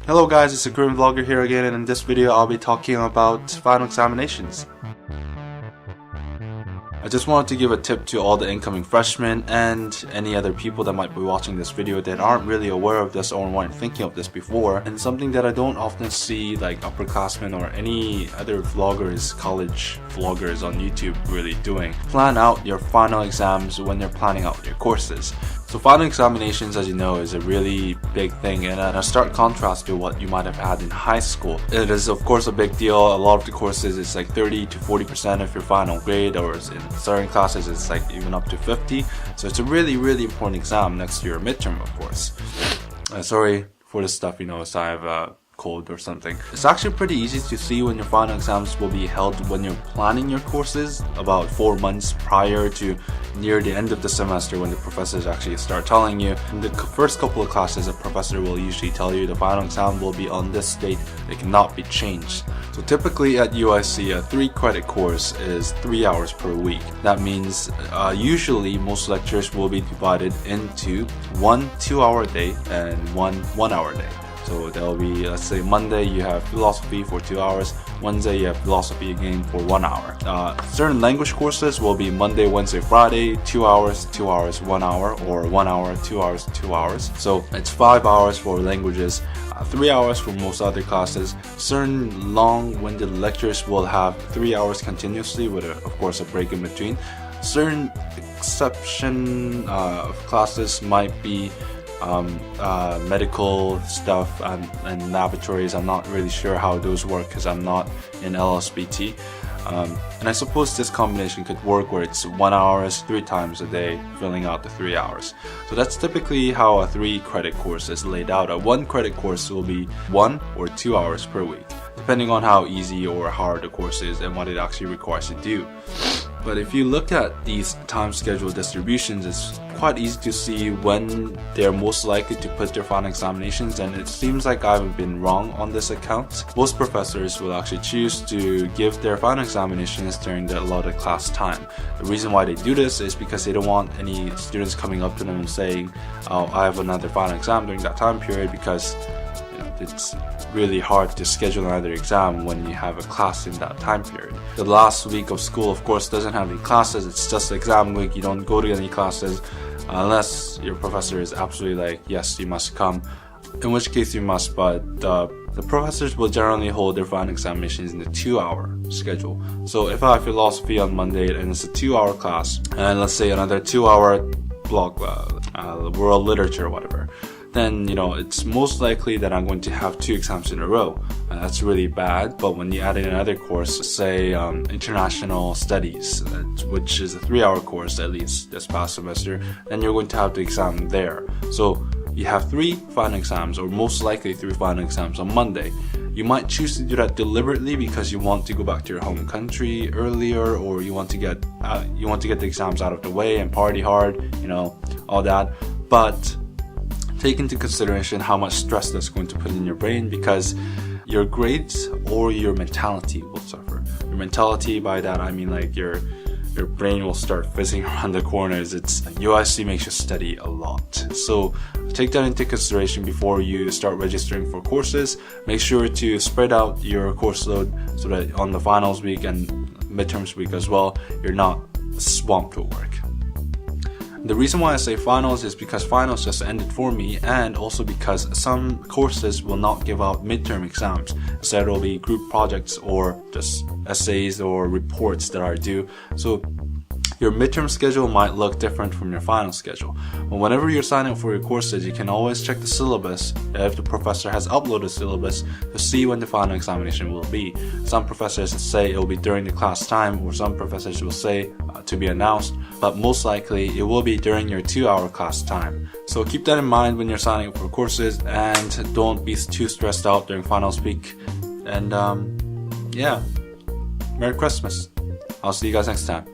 Hello guys, it's Akoreanvlogger here again, and in this video I'll be talking about final examinations. I just wanted to give a tip to all the incoming freshmen and any other people that might be watching this video that aren't really aware of this or weren't thinking of this before, and something that I don't often see like upperclassmen or any other vloggers, college vloggers on YouTube really doing. Plan out your final exams when you're planning out your courses. So final examinations, as you know, is a really big thing, and a stark contrast to what you might have had in high school. It is of course a big deal. A lot of the courses it's like 30 to 40% of your final grade, or in certain classes it's like even up to 50. So it's a really important exam next to your midterm, of course. Sorry for this stuff, so I have a cold or something. It's actually pretty easy to see when your final exams will be held when you're planning your courses about 4 months prior to near the end of the semester, when the professors actually start telling you. In the first couple of classes, a professor will usually tell you the final exam will be on this date, it cannot be changed. So typically at UIC, a 3-credit course is 3 hours per week. That means usually most lectures will be divided into one 2-hour day and one 1-hour day. So there'll be, let's say Monday you have philosophy for 2 hours, Wednesday you have philosophy again for 1 hour. Certain language courses will be Monday, Wednesday, Friday, 2 hours, 2 hours, 1 hour, or 1 hour, 2 hours, 2 hours. So it's 5 hours for languages, 3 hours for most other classes. Certain long-winded lectures will have 3 hours continuously with of course a break in between. Certain exception of classes might be medical stuff and laboratories. I'm not really sure how those work because I'm not in LSBT. And I suppose this combination could work where it's 1 hour 3 times a day, filling out the 3 hours. So that's typically how a 3-credit course is laid out. A 1-credit course will be 1 or 2 hours per week, depending on how easy or hard the course is and what it actually requires to do. But if you look at these time schedule distributions, it's quite easy to see when they're most likely to put their final examinations, and it seems like I haven't been wrong on this account. Most professors will actually choose to give their final examinations during the allotted class time. The reason why they do this is because they don't want any students coming up to them and saying, "Oh, I have another final exam during that time period," because it's really hard to schedule another exam when you have a class in that time period. The last week of school, of course, doesn't have any classes. It's just exam week. You don't go to any classes unless your professor is absolutely like, yes, you must come, in which case you must. But the professors will generally hold their final examinations in the 2-hour schedule. So if I have philosophy on Monday and it's a 2-hour class, and let's say another 2-hour block, world literature or whatever, then it's most likely that I'm going to have 2 exams in a row. That's really bad. But when you add in another course, say international studies, which is a 3-hour course at least this past semester, then you're going to have the exam there. So you have 3 final exams, or most likely 3 final exams on Monday. You might choose to do that deliberately because you want to go back to your home country earlier, or you want to get the exams out of the way and party hard, all that. But take into consideration how much stress that's going to put in your brain, because your grades or your mentality will suffer. Your mentality, by that I mean like your brain will start fizzing around the corners. UIC makes you study a lot. So take that into consideration before you start registering for courses. Make sure to spread out your course load so that on the finals week and midterms week as well, you're not swamped with work. The reason why I say finals is because finals just ended for me, and also because some courses will not give out midterm exams. Instead, it will be group projects or just essays or reports that are due. So your midterm schedule might look different from your final schedule. But whenever you're signing up for your courses, you can always check the syllabus if the professor has uploaded syllabus to see when the final examination will be. Some professors say it will be during the class time, or some professors will say to be announced, but most likely it will be during your 2-hour class time. So keep that in mind when you're signing up for courses, and don't be too stressed out during finals week. And yeah, Merry Christmas. I'll see you guys next time.